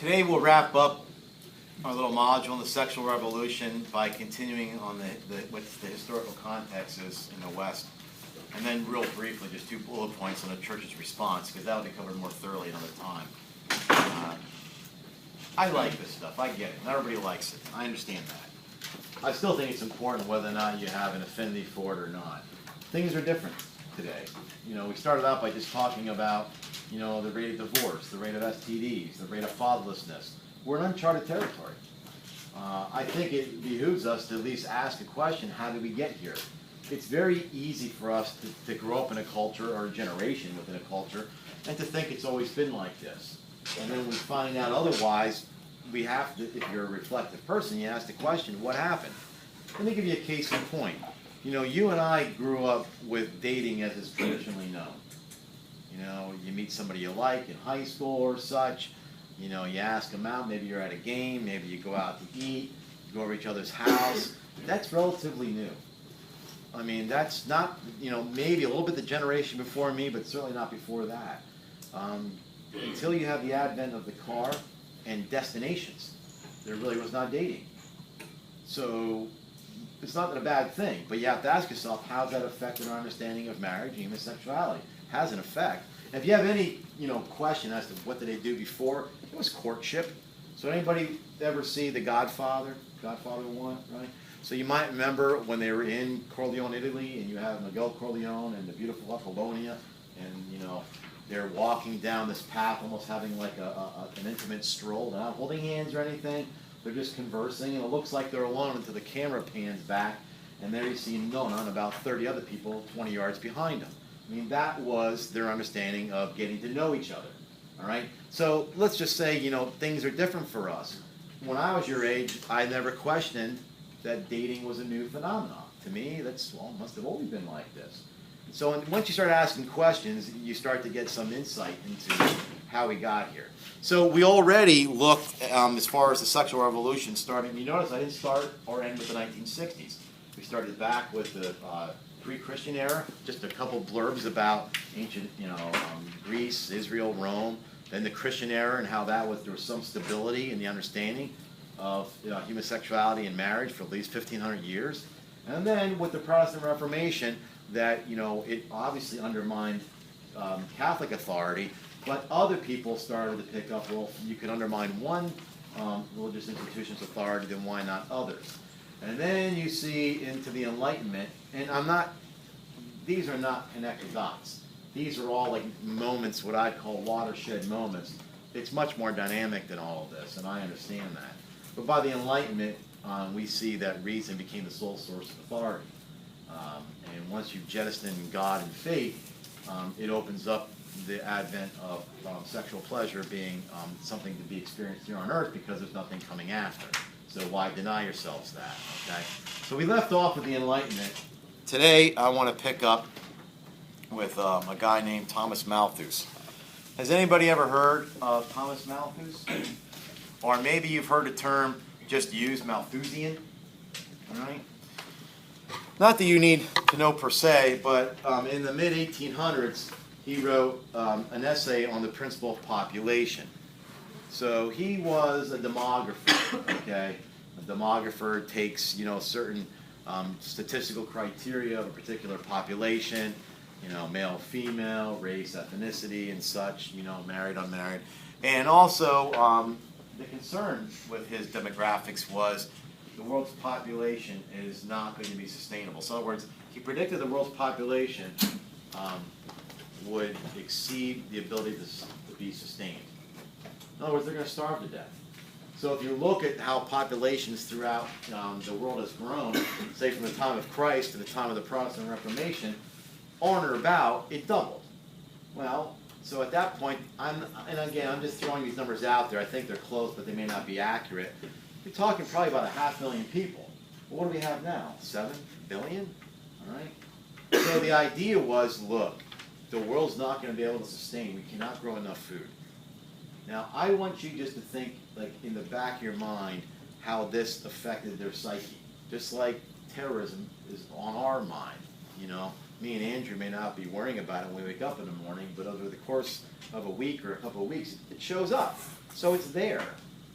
Today we'll wrap up our little module on the sexual revolution by continuing on what the historical context is in the West. And then real briefly, just 2 bullet points on the church's response, because that'll be covered more thoroughly another time. I like this stuff. I get it. Not everybody likes it. I understand that. I still think it's important whether or not you have an affinity for it or not. Things are different today. We started out by just talking about, the rate of divorce, the rate of STDs, the rate of fatherlessness. We're in uncharted territory. I think it behooves us to at least ask a question, how did we get here? It's very easy for us to grow up in a culture or a generation within a culture and to think it's always been like this. And then we find out otherwise, we have to, if you're a reflective person, you ask the question, what happened? Let me give you a case in point. You and I grew up with dating as is traditionally known. You meet somebody you like in high school or such. You ask them out, maybe you're at a game, maybe you go out to eat, you go over each other's house. That's relatively new. I mean, that's not, maybe a little bit the generation before me, but certainly not before that. Until you have the advent of the car and destinations, there really was not dating. So it's not a bad thing, but you have to ask yourself, how's that affected our understanding of marriage and human sexuality? It has an effect. And if you have any, question as to what did they do before, it was courtship. So anybody ever see The Godfather? Godfather 1, right? So you might remember when they were in Corleone, Italy, and you have Miguel Corleone and the beautiful Apollonia, and, they're walking down this path, almost having like an intimate stroll. They're not holding hands or anything. They're just conversing, and it looks like they're alone until the camera pans back, and there you see Nona and about 30 other people 20 yards behind them. I mean, that was their understanding of getting to know each other, all right? So let's just say, things are different for us. When I was your age, I never questioned that dating was a new phenomenon. To me, must have always been like this. So once you start asking questions, you start to get some insight into how we got here. So we already looked, as far as the sexual revolution starting. You notice I didn't start or end with the 1960s. We started back with the pre-Christian era, just a couple blurbs about ancient, Greece, Israel, Rome. Then the Christian era and how there was some stability in the understanding of human sexuality and marriage for at least 1,500 years. And then with the Protestant Reformation, that it obviously undermined Catholic authority, but other people started to pick up, well, you can undermine one religious institution's authority, then why not others? And then you see into the Enlightenment, and these are not connected dots. These are all like moments, what I'd call watershed moments. It's much more dynamic than all of this, and I understand that. But by the Enlightenment, we see that reason became the sole source of authority. And once you jettison God and faith, it opens up the advent of sexual pleasure being something to be experienced here on earth because there's nothing coming after. So why deny yourselves that, okay? So we left off with the Enlightenment. Today I want to pick up with a guy named Thomas Malthus. Has anybody ever heard of Thomas Malthus? Or maybe you've heard the term just used, Malthusian, all right? Not that you need to know per se, but in the mid-1800s, he wrote an essay on the principle of population. So he was a demographer, okay? A demographer takes, certain statistical criteria of a particular population, male, female, race, ethnicity, and such, married, unmarried. And also, the concern with his demographics was the world's population is not going to be sustainable. So in other words, he predicted the world's population would exceed the ability to be sustained. In other words, they're going to starve to death. So if you look at how populations throughout the world has grown, say from the time of Christ to the time of the Protestant Reformation, on or about, it doubled. Well, so at that point, I'm just throwing these numbers out there. I think they're close, but they may not be accurate. You're talking probably about 500,000 people. Well, what do we have now? 7 billion? All right. So the idea was, look, the world's not going to be able to sustain. We cannot grow enough food. Now, I want you just to think, like, in the back of your mind, how this affected their psyche. Just like terrorism is on our mind, me and Andrew may not be worrying about it when we wake up in the morning, but over the course of a week or a couple of weeks, it shows up. So it's there.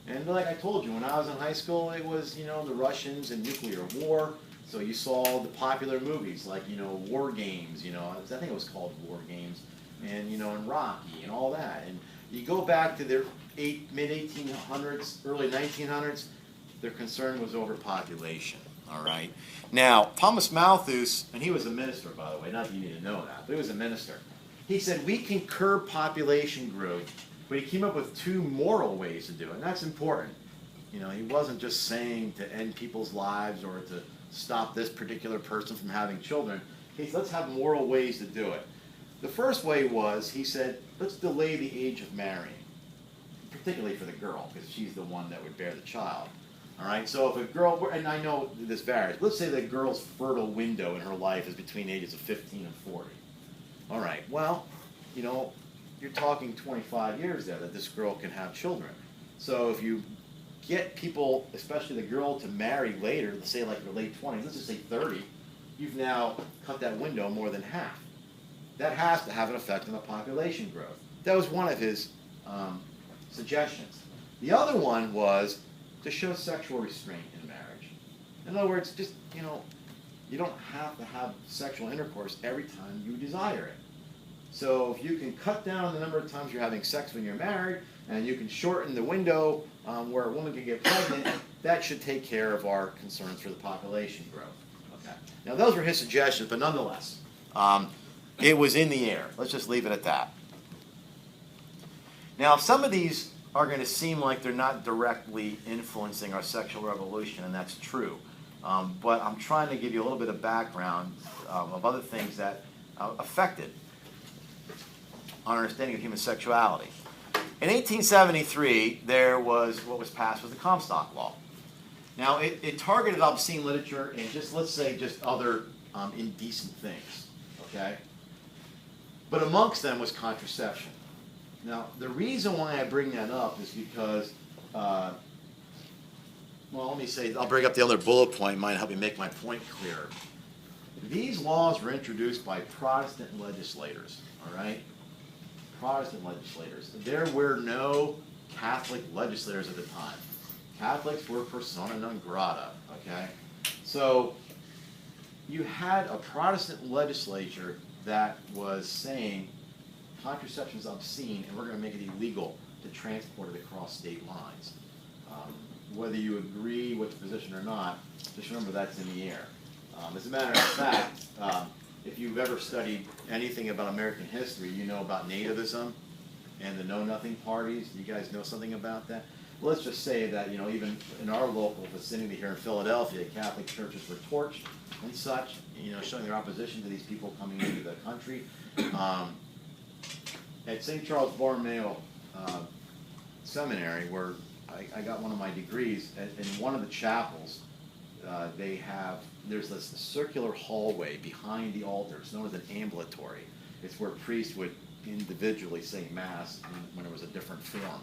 And like I told you, when I was in high school, it was, the Russians and nuclear war. So you saw the popular movies like, War Games, I think it was called War Games, and, and Rocky and all that. And you go back to the mid-1800s, early 1900s, their concern was overpopulation, all right? Now, Thomas Malthus, and he was a minister, by the way, not that you need to know that, but he was a minister. He said, we can curb population growth, but he came up with two moral ways to do it, and that's important. He wasn't just saying to end people's lives or to stop this particular person from having children. He said, let's have moral ways to do it. The first way was, he said, let's delay the age of marrying, particularly for the girl, because she's the one that would bear the child. All right, so if a girl, and I know this varies, let's say the girl's fertile window in her life is between the ages of 15 and 40. All right, well, you're talking 25 years there that this girl can have children. So if you get people, especially the girl, to marry later, let's say like in the late 20s, let's just say 30, you've now cut that window more than half. That has to have an effect on the population growth. That was one of his suggestions. The other one was to show sexual restraint in marriage. In other words, just, you don't have to have sexual intercourse every time you desire it. So if you can cut down the number of times you're having sex when you're married, and you can shorten the window where a woman can get pregnant, that should take care of our concerns for the population growth. Okay. Now those were his suggestions, but nonetheless, it was in the air. Let's just leave it at that. Now some of these are going to seem like they're not directly influencing our sexual revolution, and that's true. But I'm trying to give you a little bit of background of other things that affected our understanding of human sexuality. In 1873, there was what was passed was the Comstock Law. Now, it targeted obscene literature and let's say other indecent things, okay? But amongst them was contraception. Now, the reason why I bring that up is because, let me say, I'll bring up the other bullet point, might help me make my point clearer. These laws were introduced by Protestant legislators, all right? Protestant legislators. There were no Catholic legislators at the time. Catholics were persona non grata, okay? So you had a Protestant legislature that was saying contraception is obscene and we're going to make it illegal to transport it across state lines. Whether you agree with the position or not, just remember that's in the air. As a matter of fact, if you've ever studied anything about American history, you know about nativism and the Know-Nothing parties. You guys know something about that? Well, let's just say that, even in our local vicinity here in Philadelphia, Catholic churches were torched and such, showing their opposition to these people coming into the country. At St. Charles Borromeo Seminary, where I got one of my degrees, in one of the chapels, there's this circular hallway behind the altar. It's known as an ambulatory. It's where priests would individually say Mass when there was a different form.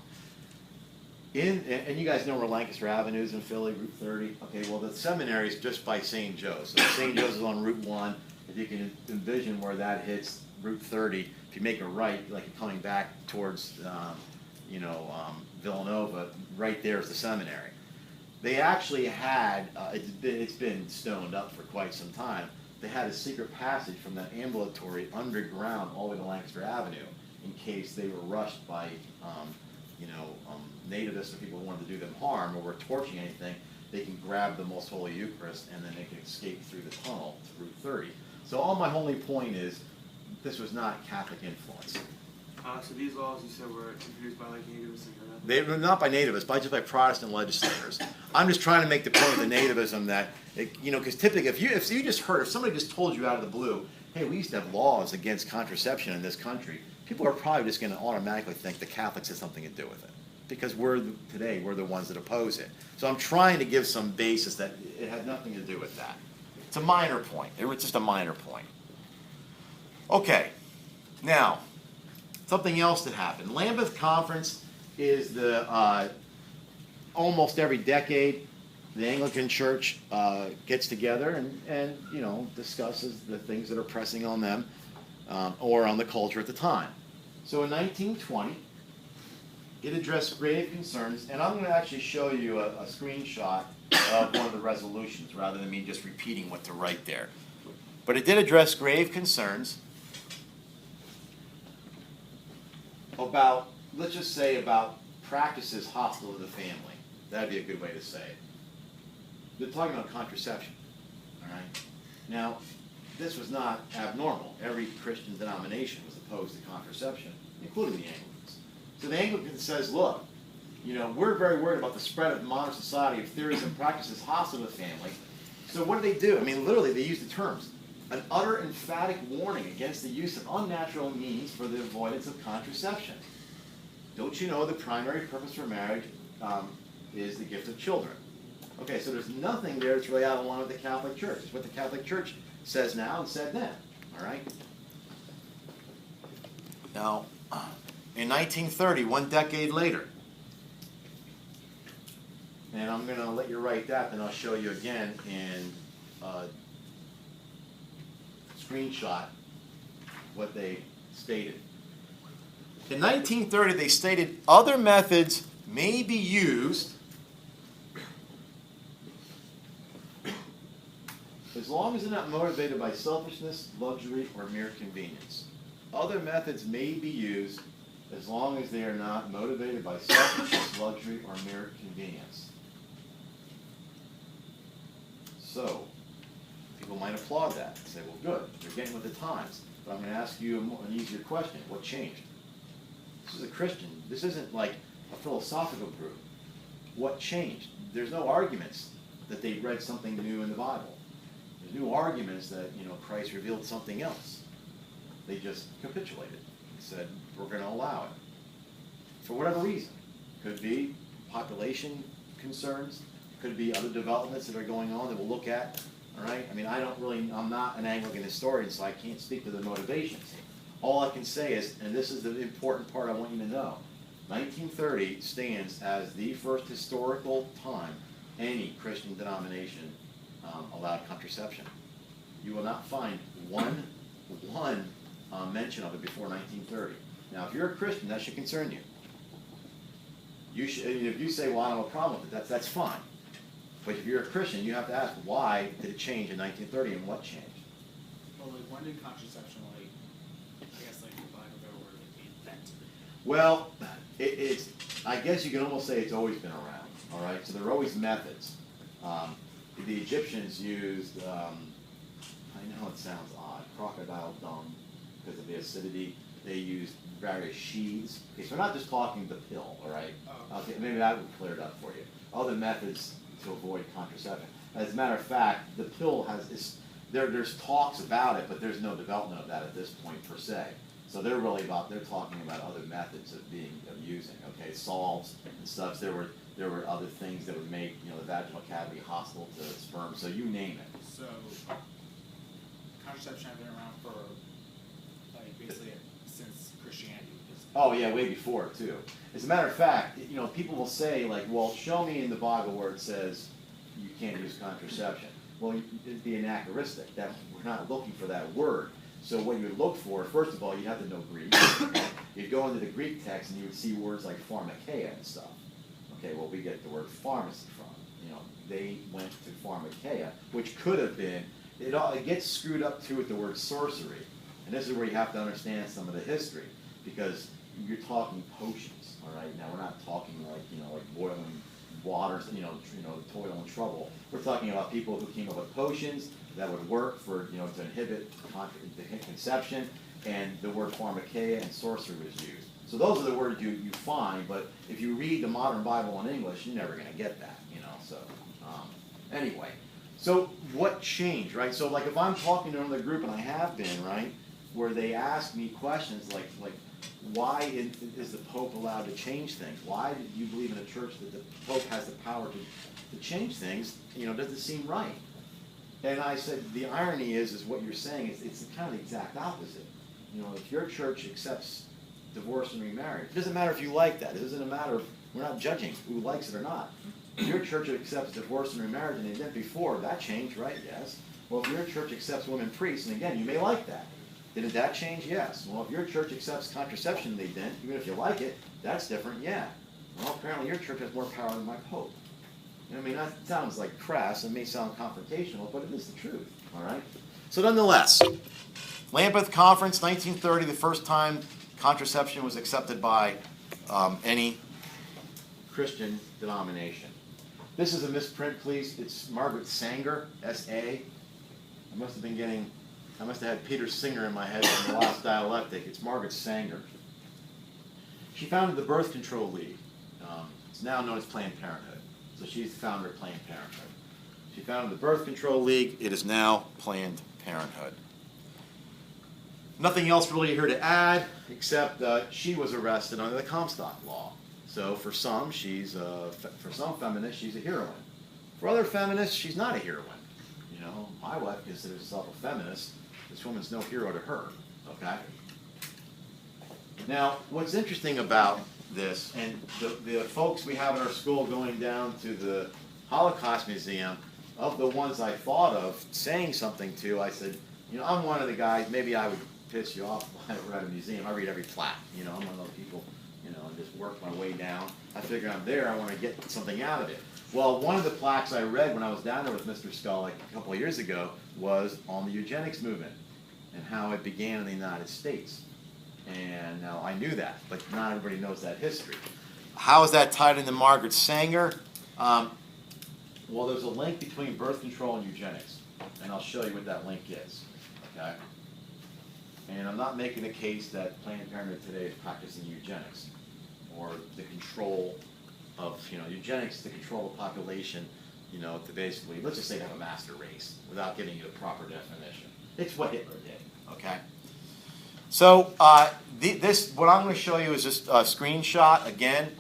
And you guys know where Lancaster Avenue is in Philly, Route 30? Okay, well, the seminary is just by St. Joe's. So St. Joe's is on Route 1. If you can envision where that hits Route 30, if you make a right, like you're coming back towards, Villanova, right there is the seminary. They actually had, it's been stoned up for quite some time, they had a secret passage from that ambulatory underground all the way to Lancaster Avenue in case they were rushed by, nativists or people who wanted to do them harm or were torching anything. They can grab the Most Holy Eucharist and then they can escape through the tunnel to Route 30. So all my only point is, this was not Catholic influence. So these laws you said were introduced by nativists and They were not by nativists, but just by Protestant legislators. I'm just trying to make the point of the nativism that, because typically if you just heard, if somebody just told you out of the blue, hey, we used to have laws against contraception in this country, people are probably just going to automatically think the Catholics had something to do with it. Because we're the ones that oppose it. So I'm trying to give some basis that it had nothing to do with that. It's a minor point. It was just a minor point. Okay, now, something else that happened. Lambeth Conference is the almost every decade the Anglican Church gets together and discusses the things that are pressing on them or on the culture at the time. So in 1920, it addressed grave concerns, and I'm going to actually show you a screenshot of one of the resolutions rather than me just repeating what to write there. But it did address grave concerns about, let's just say, about practices hostile to the family. That'd be a good way to say it. They're talking about contraception, all right? Now, this was not abnormal. Every Christian denomination was opposed to contraception, including the Anglicans. So the Anglican says, look, we're very worried about the spread of modern society of theories and practices hostile to the family. So what do? I mean, literally, they use the terms. An utter emphatic warning against the use of unnatural means for the avoidance of contraception. Don't you know the primary purpose for marriage is the gift of children? Okay, so there's nothing there that's really out of line with the Catholic Church. It's what the Catholic Church says now and said then, all right? Now, in 1930, one decade later, and I'm going to let you write that, then I'll show you again in screenshot what they stated. In 1930, they stated other methods may be used as long as they're not motivated by selfishness, luxury, or mere convenience. Other methods may be used as long as they are not motivated by selfishness, luxury, or mere convenience. So, people might applaud that and say, well, good, they're getting with the times. But I'm going to ask you an easier question. What changed? This is a Christian. This isn't like a philosophical group. What changed? There's no arguments that they read something new in the Bible. There's no arguments that, Christ revealed something else. They just capitulated and said, we're going to allow it. For whatever reason. Could be population concerns. Could be other developments that are going on that we'll look at. All right? I mean, I'm not an Anglican historian, so I can't speak to the motivations. All I can say is, and this is the important part I want you to know, 1930 stands as the first historical time any Christian denomination allowed contraception. You will not find one mention of it before 1930. Now, if you're a Christian, that should concern you. If you say, well, I don't have a problem with it, that's fine. But if you're a Christian, you have to ask, why did it change in 1930 and what changed? Well, when did contraception, invented? Well, I guess you can almost say it's always been around, all right? So there are always methods. The Egyptians used, I know it sounds odd, crocodile dung because of the acidity. They used various sheaths. Okay, so we're not just talking the pill, all right? Oh. Okay, maybe that would clear it up for you. Other methods to avoid contraception. As a matter of fact, the pill there's talks about it, but there's no development of that at this point per se. So they're talking about other methods of using, okay, salts and stuff. There were other things that would make, the vaginal cavity hostile to sperm, so you name it. So, contraception has been around for, basically since Christianity. Oh yeah, way before too. As a matter of fact, people will say well, show me in the Bible where it says you can't use contraception. Well, it'd be anachronistic. That we're not looking for that word. So what you would look for, first of all, you'd have to know Greek. You'd go into the Greek text and you would see words like pharmakeia and stuff. Okay, well, we get the word pharmacy from. They went to pharmakeia, which could have been, it gets screwed up too with the word sorcery. And this is where you have to understand some of the history, because you're talking potions, all right? Now, we're not talking like boiling waters, toil and trouble. We're talking about people who came up with potions that would work for, to inhibit conception, and the word pharmakeia and sorcery was used. So those are the words you find, but if you read the modern Bible in English, you're never going to get that, so anyway. So what changed, right? So if I'm talking to another group, and I have been, right, where they ask me questions like why is the Pope allowed to change things? Why do you believe in a church that the Pope has the power to change things? Does it seem right? And I said, the irony is what you're saying it's kind of the exact opposite. If your church accepts divorce and remarriage, it doesn't matter if you like that. It doesn't matter. We're not judging who likes it or not. If your church accepts divorce and remarriage and they didn't before, that changed, right? Yes. Well, if your church accepts women priests, and again, you may like that. Didn't that change? Yes. Well, if your church accepts contraception and they didn't, even if you like it, that's different, yeah. Well, apparently your church has more power than my pope. I mean, that sounds like crass and may sound confrontational, but it is the truth, all right? So nonetheless, Lambeth Conference, 1930, the first time contraception was accepted by any Christian denomination. This is a misprint, please. It's Margaret Sanger, S-A. I must have had Peter Singer in my head from the last dialectic. It's Margaret Sanger. She founded the Birth Control League. It's now known as Planned Parenthood. So she's the founder of Planned Parenthood. She founded the Birth Control League. It is now Planned Parenthood. Nothing else really here to add, except she was arrested under the Comstock Law. So for some, for some feminists, she's a heroine. For other feminists, she's not a heroine. You know, my wife considers herself a feminist. This woman's no hero to her. Okay. Now, what's interesting about this, and the folks we have at our school going down to the Holocaust Museum, of the ones I thought of saying something to, I said, you know, I'm one of the guys, maybe I would piss you off when we're at a museum. I read every plaque. You know, I'm one of those people, you know, and just work my way down. I figure I'm there, I want to get something out of it. Well, one of the plaques I read when I was down there with Mr. Scully a couple of years ago was on the eugenics movement and how it began in the United States. And now I knew that, but not everybody knows that history. How is that tied into Margaret Sanger? Well, there's a link between birth control and eugenics, and I'll show you what that link is. Okay? And I'm not making a case that Planned Parenthood today is practicing eugenics or the control of, you know, eugenics to control the population, you know, to basically, let's just say have a master race without giving you the proper definition. It's what Hitler did, okay? So what I'm going to show you is just a screenshot, again,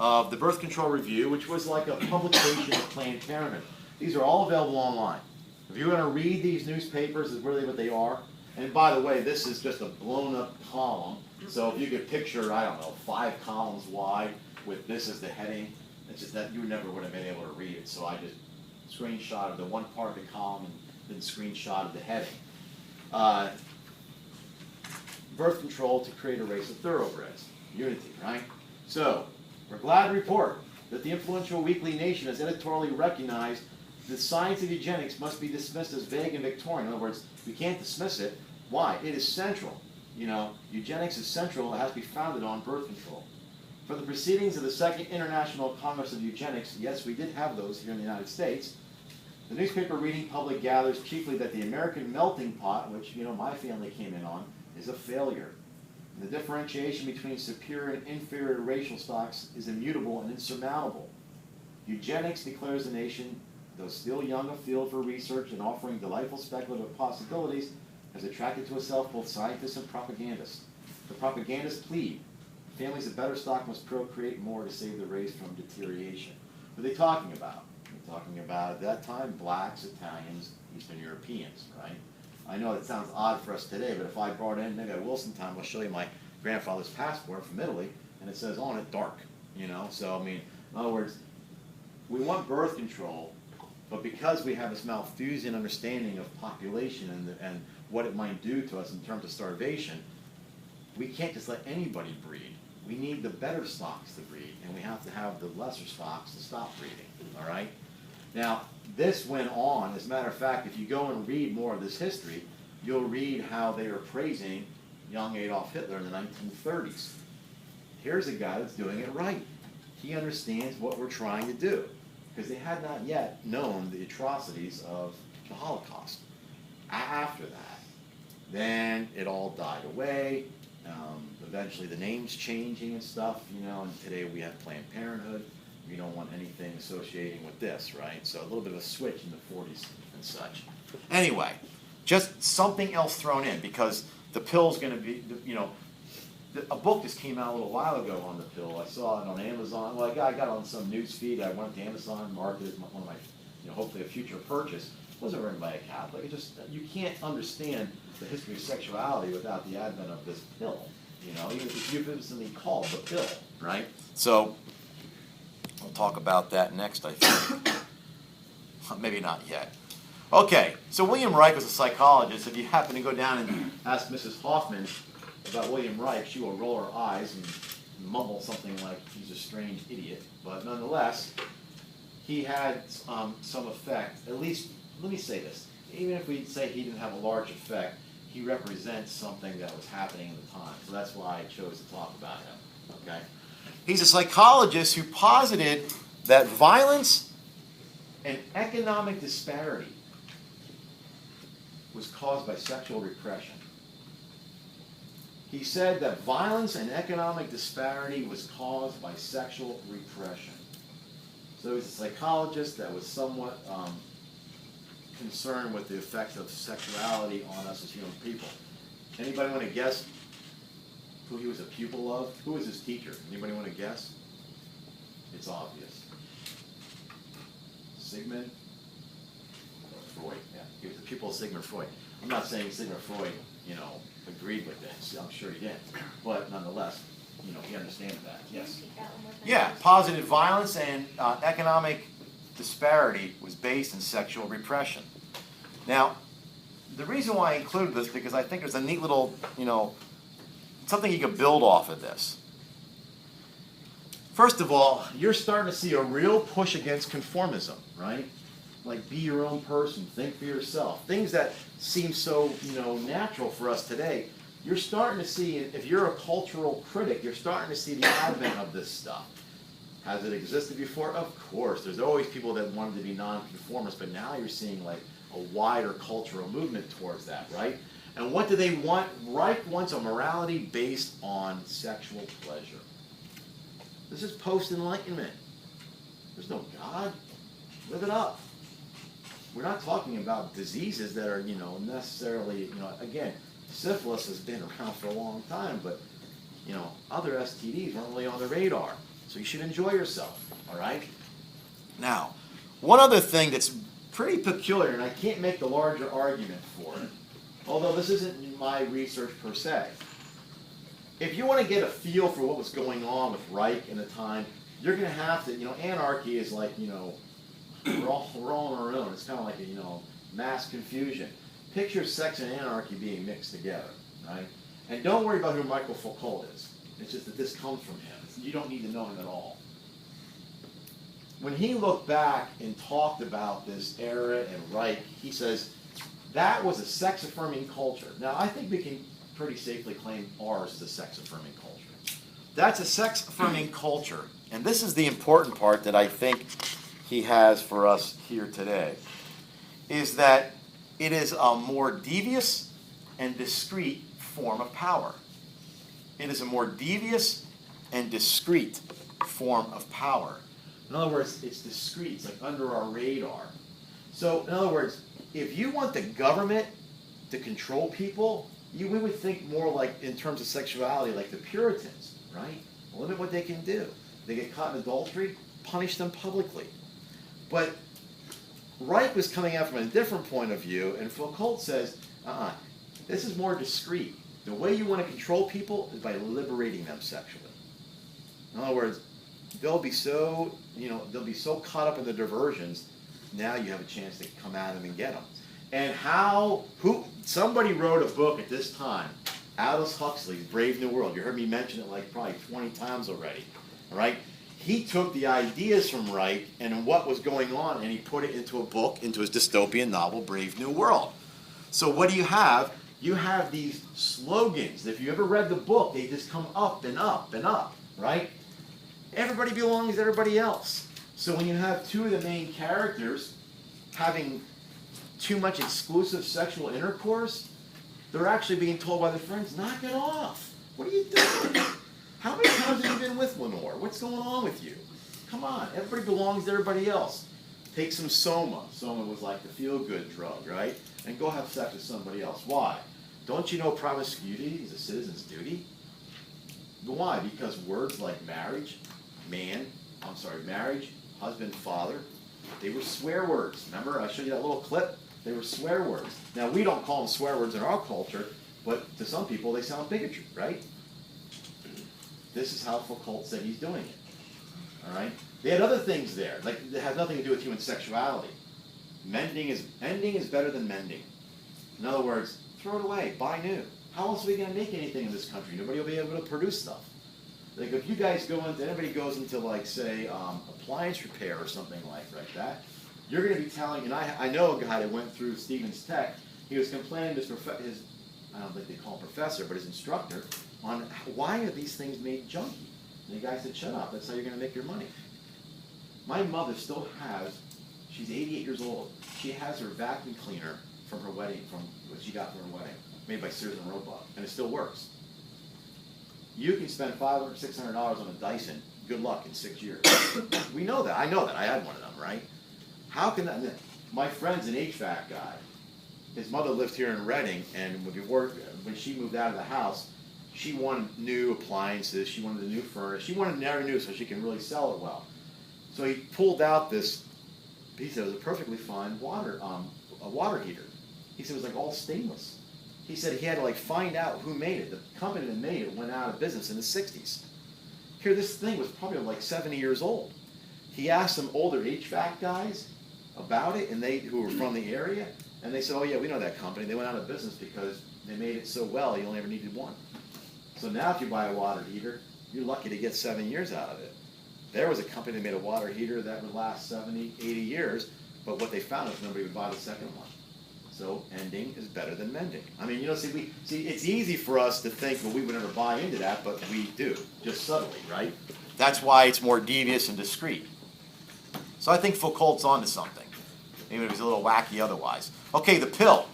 of the Birth Control Review, which was like a publication of Planned Parenthood. These are all available online. If you're going to read these newspapers, is really what they are. And by the way, this is just a blown-up column. So if you could picture, I don't know, 5 columns wide with this as the heading, it's just that you never would have been able to read it. So I just screenshotted the one part of the column and then screenshotted the heading. Birth control to create a race of thoroughbreds. Unity, right? So, we're glad to report that the influential weekly Nation has editorially recognized the science of eugenics must be dismissed as vague and Victorian. In other words, we can't dismiss it. Why? It is central. You know, eugenics is central. It has to be founded on birth control. For the proceedings of the Second International Congress of Eugenics, yes, we did have those here in the United States, the newspaper reading public gathers chiefly that the American melting pot, which, you know, my family came in on, is a failure. The differentiation between superior and inferior racial stocks is immutable and insurmountable. Eugenics, declares the Nation, though still young a field for research and offering delightful speculative possibilities, has attracted to itself both scientists and propagandists. The propagandists plead, families of better stock must procreate more to save the race from deterioration. What are they talking about? They're talking about, at that time, blacks, Italians, Eastern Europeans, right? I know it sounds odd for us today, but if I brought in, maybe at Wilson time, I'll show you my grandfather's passport from Italy, and it says on it, dark, you know? So, I mean, in other words, we want birth control, but because we have this Malthusian understanding of population and what it might do to us in terms of starvation, we can't just let anybody breed. We need the better stocks to breed, and we have to have the lesser stocks to stop breeding, all right? Now, this went on. As a matter of fact, if you go and read more of this history, you'll read how they are praising young Adolf Hitler in the 1930s. Here's a guy that's doing it right. He understands what we're trying to do, because they had not yet known the atrocities of the Holocaust. After that, then it all died away. Eventually the names changing and stuff, you know, and today we have Planned Parenthood. We don't want anything associating with this, right? So a little bit of a switch in the 40s and such. Anyway, just something else thrown in, because the pill's going to be, you know, a book just came out a little while ago on the pill. I saw it on Amazon. Well, I got it on some news feed. I went to Amazon, marked it as one of my, you know, hopefully a future purchase. It wasn't written by a Catholic. It just, you can't understand the history of sexuality without the advent of this pill. You know, even if it's euphemistically called the pill, right? So, We'll talk about that next, I think. Maybe not yet. Okay, so William Reich was a psychologist. If you happen to go down and ask Mrs. Hoffman about William Reich, she will roll her eyes and mumble something like he's a strange idiot. But nonetheless, he had some effect. At least, let me say this. Even if we say he didn't have a large effect, he represents something that was happening in the time. So that's why I chose to talk about him. Okay? He's a psychologist who posited that violence and economic disparity was caused by sexual repression. He said that violence and economic disparity was caused by sexual repression. So he's a psychologist that was somewhat concerned with the effects of sexuality on us as human people. Anybody want to guess who he was a pupil of? Who was his teacher? Anybody want to guess? It's obvious. Sigmund Freud. Yeah, he was a pupil of Sigmund Freud. I'm not saying Sigmund Freud, agreed with this. I'm sure he did. But nonetheless, he understands that. Yes. Yeah, positive violence and economic disparity was based in sexual repression. Now, the reason why I included this, because I think there's a neat little, something you can build off of this. First of all, you're starting to see a real push against conformism, right? Like, be your own person, think for yourself. Things that seem so, natural for us today. You're starting to see, if you're a cultural critic, you're starting to see the advent of this stuff. Has it existed before? Of course. There's always people that wanted to be nonconformists, but now you're seeing like a wider cultural movement towards that, right? And what do they want? Reich wants a morality based on sexual pleasure. This is post-Enlightenment. There's no God. Live it up. We're not talking about diseases that are, necessarily, again, syphilis has been around for a long time, but, other STDs weren't really on the radar. So you should enjoy yourself, all right? Now, one other thing that's pretty peculiar, and I can't make the larger argument for it, although this isn't my research per se. If you want to get a feel for what was going on with Reich in the time, you're going to have to, anarchy is like, we're all on our own. It's kind of like a, mass confusion. Picture sex and anarchy being mixed together, right? And don't worry about who Michael Foucault is. It's just that this comes from him. You don't need to know him at all. When he looked back and talked about this era and Reich, he says, that was a sex-affirming culture. Now, I think we can pretty safely claim ours is a sex-affirming culture. That's a sex-affirming culture. And this is the important part that I think he has for us here today, is that it is a more devious and discreet form of power. It is a more devious and discreet form of power. In other words, it's discreet. It's like under our radar. So, in other words, if you want the government to control people, we would think more like, in terms of sexuality, like the Puritans, right? Limit what they can do. They get caught in adultery, punish them publicly. But Reich was coming out from a different point of view, and Foucault says, this is more discreet. The way you want to control people is by liberating them sexually. In other words, they'll be so caught up in the diversions, now you have a chance to come at them and get them. And somebody wrote a book at this time, Aldous Huxley's Brave New World. You heard me mention it like probably 20 times already, all right? He took the ideas from Reich and what was going on, and he put it into a book, into his dystopian novel, Brave New World. So what do you have? You have these slogans. If you ever read the book, they just come up and up and up, right? Everybody belongs to everybody else. So when you have two of the main characters having too much exclusive sexual intercourse, they're actually being told by their friends, knock it off. What are you doing? How many times have you been with Lenore? What's going on with you? Come on, everybody belongs to everybody else. Take some Soma. Soma was like the feel-good drug, right? And go have sex with somebody else. Why? Don't you know promiscuity is a citizen's duty? But why? Because words like marriage, husband, father, they were swear words. Remember, I showed you that little clip? They were swear words. Now, we don't call them swear words in our culture, but to some people, they sound bigotry, right? This is how Foucault said he's doing it. All All right? They had other things there, like that has nothing to do with human sexuality. Ending is better than mending. In other words, throw it away, buy new. How else are we going to make anything in this country? Nobody will be able to produce stuff. Like if you guys go into, anybody goes into like say appliance repair or something like that, you're going to be telling, and I know a guy that went through Stevens Tech. He was complaining to his I don't think they call him professor, but his instructor on why are these things made junky. And the guy said, "Shut up. That's how you're going to make your money." My mother still has. She's 88 years old. She has her vacuum cleaner from her wedding, from what she got from her wedding, made by Sears and Roebuck, and it still works. You can spend $500, $600 on a Dyson. Good luck in 6 years. We know that. I know that. I had one of them, right? How can that? My friend's an HVAC guy. His mother lived here in Reading, and when she moved out of the house, she wanted new appliances. She wanted a new furnace. She wanted never new so she can really sell it well. So he pulled out this. He said it was a perfectly fine a water heater. He said it was like all stainless. He said he had to like find out who made it. The company that made it went out of business in the 60s. Here, this thing was probably like 70 years old. He asked some older HVAC guys about it, and who were from the area, and they said, "Oh yeah, we know that company. They went out of business because they made it so well you only ever needed one." So now if you buy a water heater, you're lucky to get 7 years out of it. There was a company that made a water heater that would last 70, 80 years, but what they found was nobody would buy the second one. So ending is better than mending. I mean, see, it's easy for us to think, well, we would never buy into that, but we do, just subtly, right? That's why it's more devious and discreet. So I think Foucault's onto something, even if it was a little wacky otherwise. Okay, the pill.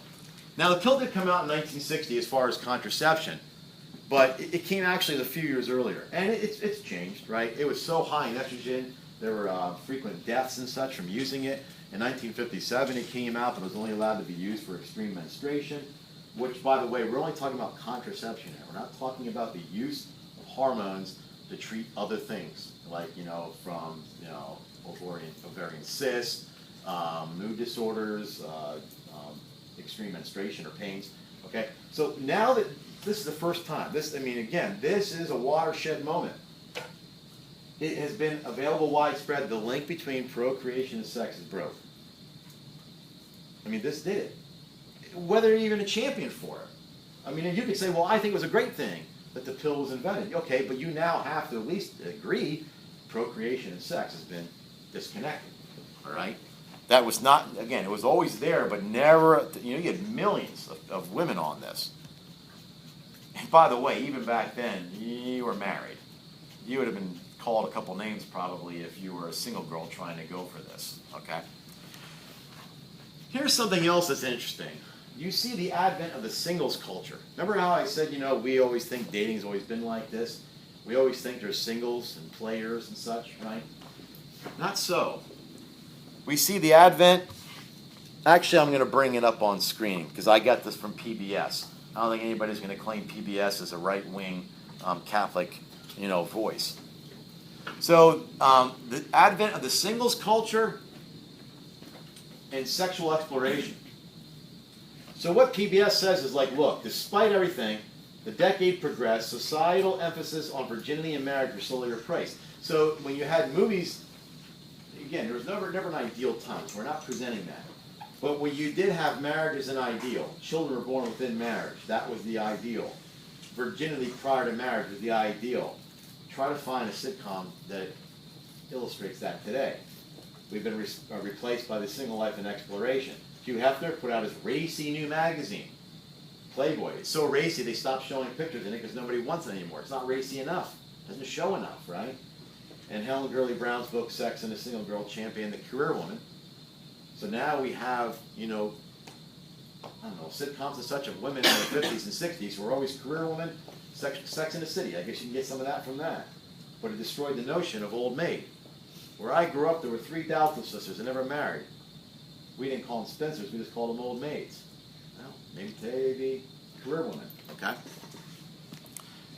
Now, the pill did come out in 1960 as far as contraception, but it came actually a few years earlier, and it's changed, right? It was so high in estrogen, there were frequent deaths and such from using it. In 1957, it came out that it was only allowed to be used for extreme menstruation, which, by the way, we're only talking about contraception here. We're not talking about the use of hormones to treat other things, like, from, ovarian cysts, mood disorders, extreme menstruation or pains. Okay, so now that this is the first time, this is a watershed moment. It has been available widespread. The link between procreation and sex is broke. I mean, this did it. Whether you're even a champion for it. I mean, you could say, well, I think it was a great thing that the pill was invented. Okay, but you now have to at least agree procreation and sex has been disconnected. All right? That was not, again, it was always there, but never, you had millions of women on this. And by the way, even back then, you were married. You would have been called a couple names probably if you were a single girl trying to go for this, okay? Here's something else that's interesting. You see the advent of the singles culture. Remember how I said, we always think dating's always been like this? We always think there's singles and players and such, right? Not so. We see the advent. Actually, I'm going to bring it up on screen because I got this from PBS. I don't think anybody's going to claim PBS as a right-wing Catholic, voice. So the advent of the singles culture and sexual exploration. So what PBS says is like, look, despite everything, the decade progressed, societal emphasis on virginity and marriage were slowly replaced. So when you had movies, again, there was never an ideal time. We're not presenting that. But when you did have marriage as an ideal, children were born within marriage. That was the ideal. Virginity prior to marriage was the ideal. Try to find a sitcom that illustrates that today. We've been replaced by the Single Life and Exploration. Hugh Hefner put out his racy new magazine, Playboy. It's so racy they stopped showing pictures in it because nobody wants it anymore. It's not racy enough. It doesn't show enough, right? And Helen Gurley Brown's book, Sex and the Single Girl, championed the career woman. So now we have, sitcoms and such of women in their 50s and 60s who are always career women, Sex in the City. I guess you can get some of that from that. But it destroyed the notion of old maid. Where I grew up, there were 3 Dalton sisters that never married. We didn't call them spinsters, we just called them old maids. Well, maybe today they'd be career women, okay?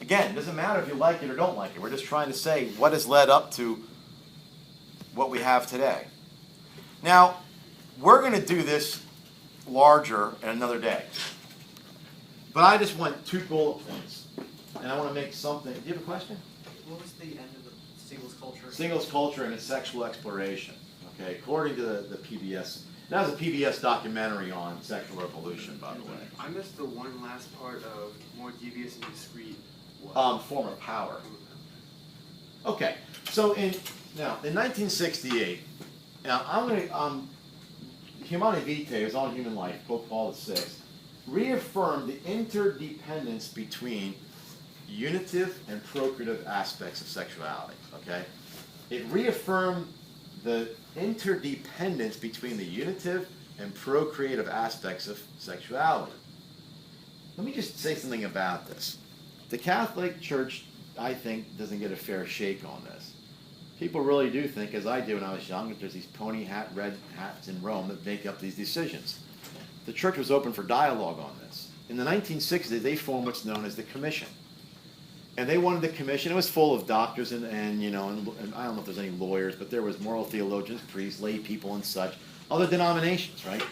Again, it doesn't matter if you like it or don't like it. We're just trying to say what has led up to what we have today. Now, we're going to do this larger in another day. But I just want 2 bullet points. And I want to make something. Do you have a question? What was the end of the singles culture. Singles culture and its sexual exploration. Okay, according to the PBS. That was a PBS documentary on sexual revolution, by the way. I missed the one last part of more devious and discreet. What? Form of power. Okay, so in 1968, now I'm going to Humanae Vitae is on human life, Pope Paul VI, reaffirmed the interdependence between unitive and procreative aspects of sexuality. Okay, it reaffirmed the interdependence between the unitive and procreative aspects of sexuality. Let me just say something about this. The Catholic Church, I think, doesn't get a fair shake on this. People really do think, as I did when I was young, that there's these pony hat, red hats in Rome that make up these decisions. The Church was open for dialogue on this. In the 1960s, they formed what's known as the Commission. And they wanted the commission. It was full of doctors and I don't know if there's any lawyers, but there was moral theologians, priests, lay people, and such, other denominations, right?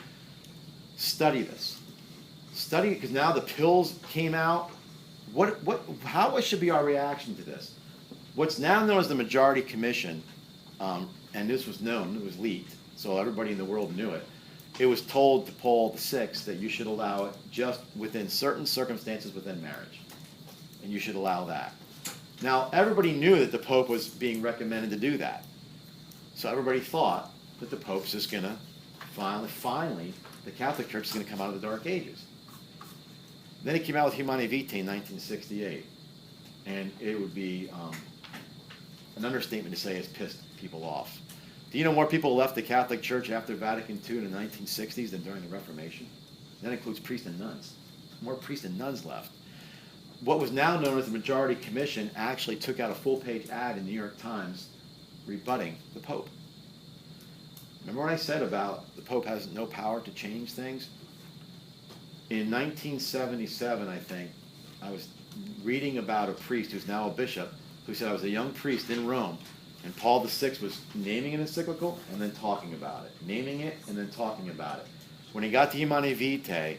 Study this. Study it, because now the pills came out. What should be our reaction to this? What's now known as the Majority Commission, and this was known, it was leaked, so everybody in the world knew it. It was told to Paul VI that you should allow it just within certain circumstances within marriage. And you should allow that. Now, everybody knew that the Pope was being recommended to do that. So everybody thought that the Pope's just going to, finally, the Catholic Church is going to come out of the Dark Ages. Then he came out with Humanae Vitae in 1968. And it would be an understatement to say it's pissed people off. Do you know more people left the Catholic Church after Vatican II in the 1960s than during the Reformation? That includes priests and nuns. More priests and nuns left. What was now known as the Majority Commission actually took out a full-page ad in the New York Times rebutting the Pope. Remember what I said about the Pope has no power to change things? In 1977, I think, I was reading about a priest who's now a bishop who said I was a young priest in Rome, and Paul VI was naming an encyclical and then talking about it, naming it and then talking about it. When he got to Humanae Vitae,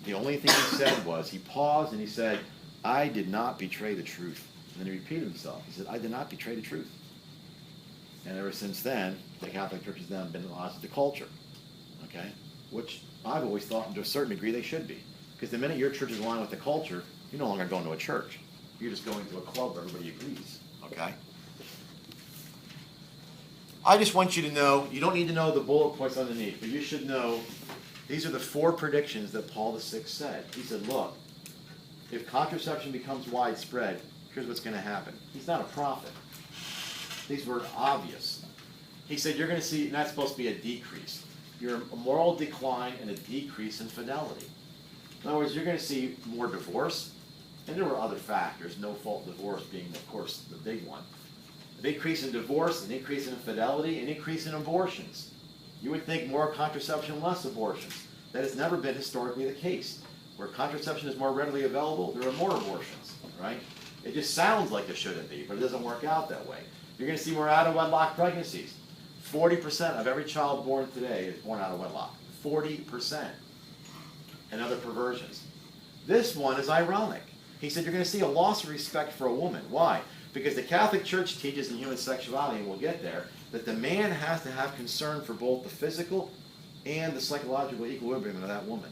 the only thing he said was, he paused and he said, I did not betray the truth. And then he repeated himself. He said, I did not betray the truth. And ever since then, the Catholic Church has then been at odds with the culture. Okay? Which I've always thought to a certain degree they should be. Because the minute your church is aligned with the culture, you're no longer going to a church. You're just going to a club where everybody agrees. Okay? I just want you to know, you don't need to know the bullet points underneath, but you should know these are the 4 predictions that Paul VI said. He said, look, if contraception becomes widespread, here's what's going to happen. He's not a prophet. These were obvious. He said you're going to see, and that's supposed to be a decrease. Your moral decline and a decrease in fidelity. In other words, you're going to see more divorce, and there were other factors, no-fault divorce being, of course, the big one. A decrease in divorce, an increase in infidelity, an increase in abortions. You would think more contraception, less abortions. That has never been historically the case. Where contraception is more readily available, there are more abortions, right? It just sounds like there shouldn't be, but it doesn't work out that way. You're going to see more out-of-wedlock pregnancies. 40% of every child born today is born out of wedlock. 40%. And other perversions. This one is ironic. He said you're going to see a loss of respect for a woman. Why? Because the Catholic Church teaches in human sexuality, and we'll get there, that the man has to have concern for both the physical and the psychological equilibrium of that woman.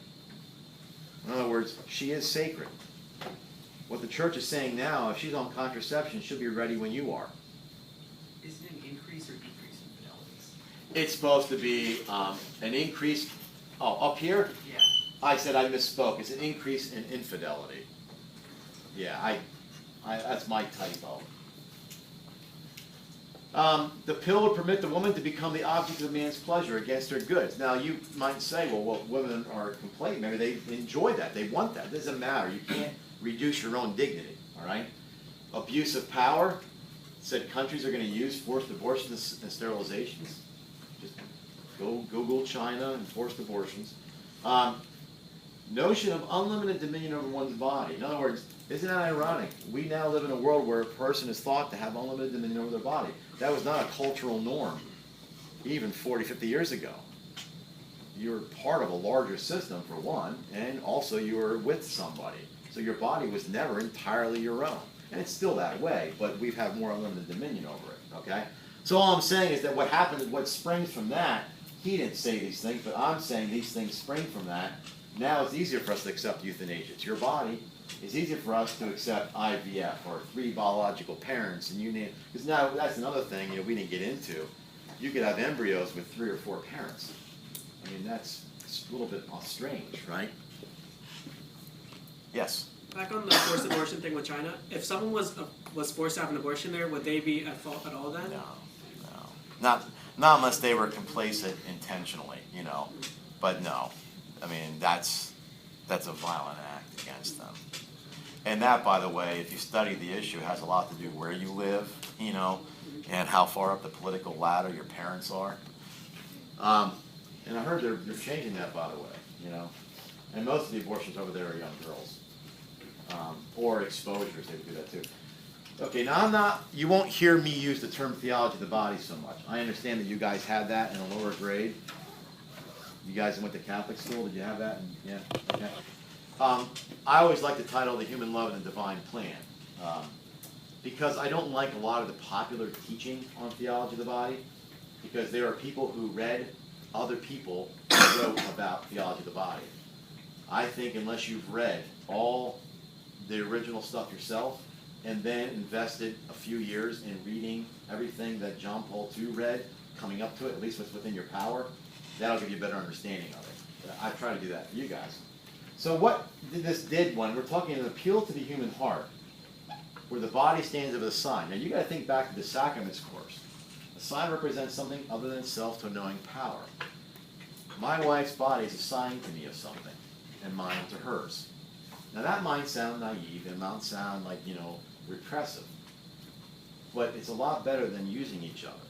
In other words, she is sacred. What the Church is saying now, if she's on contraception, she'll be ready when you are. Is it an increase or decrease in fidelities? It's supposed to be an increase. Oh, up here? Yeah. I said I misspoke. It's an increase in infidelity. Yeah, that's my typo. The pill would permit the woman to become the object of a man's pleasure against her goods. Now, you might say, well, women are complaining. Maybe they enjoy that. They want that. It doesn't matter. You can't reduce your own dignity, all right? Abuse of power. Said countries are going to use forced abortions and sterilizations. Just go Google China and forced abortions. Notion of unlimited dominion over one's body. In other words, isn't that ironic? We now live in a world where a person is thought to have unlimited dominion over their body. That was not a cultural norm even 40, 50 years ago. You were part of a larger system, for one, and also you were with somebody. So your body was never entirely your own. And it's still that way, but we've had more unlimited dominion over it, okay? So all I'm saying is that what happens, what springs from that, he didn't say these things, but I'm saying these things spring from that. Now it's easier for us to accept euthanasia. It's your body. It's easier for us to accept IVF or 3 biological parents, and you need, because now that's another thing, you know, we didn't get into. You could have embryos with 3 or 4 parents. I mean, that's a little bit strange, right? Yes. Back on the forced abortion thing with China, if someone was forced to have an abortion there, would they be at fault at all then? No, not unless they were complacent intentionally, you know. But no, I mean that's a violent act against them. And that, by the way, if you study the issue, has a lot to do where you live, you know, and how far up the political ladder your parents are. And I heard they're changing that, by the way, you know. And most of the abortions over there are young girls. Or exposures, they would do that too. Okay, now you won't hear me use the term theology of the body so much. I understand that you guys had that in a lower grade. You guys went to Catholic school, did you have that? Yeah, okay. I always like the title, The Human Love and the Divine Plan, because I don't like a lot of the popular teaching on theology of the body, because there are people who read other people who wrote about theology of the body. I think unless you've read all the original stuff yourself, and then invested a few years in reading everything that John Paul II read, coming up to it, at least what's within your power, that'll give you a better understanding of it. I try to do that for you guys. So what this did when we're talking an appeal to the human heart, where the body stands as a sign. Now you got to think back to the sacraments course. A sign represents something other than self to a knowing power. My wife's body is a sign to me of something, and mine to hers. Now that might sound naive, it might sound like, you know, repressive, but it's a lot better than using each other,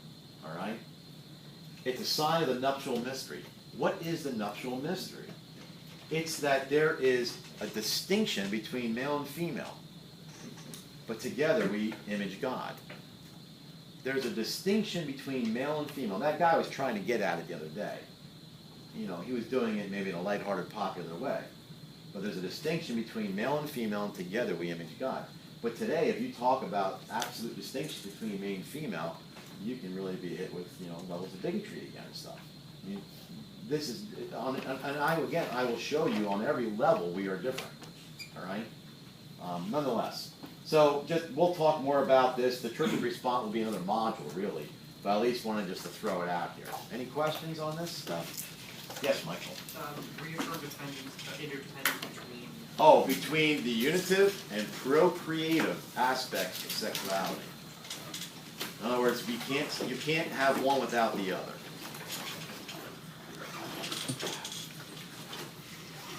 all right? It's a sign of the nuptial mystery. What is the nuptial mystery? It's that there is a distinction between male and female, but together we image God. There's a distinction between male and female. That guy was trying to get at it the other day. You know, he was doing it maybe in a lighthearted, popular way. But there's a distinction between male and female, and together we image God. But today, if you talk about absolute distinctions between male and female, you can really be hit with, you know, levels of bigotry against stuff. I mean, this is, and I will show you on every level we are different. All right. Nonetheless, so we'll talk more about this. The Church's response will be another module, really. But I at least wanted just to throw it out here. Any questions on this stuff? Yes, Michael. Reaffirm interdependence between the unitive and procreative aspects of sexuality. In other words, you can't have one without the other.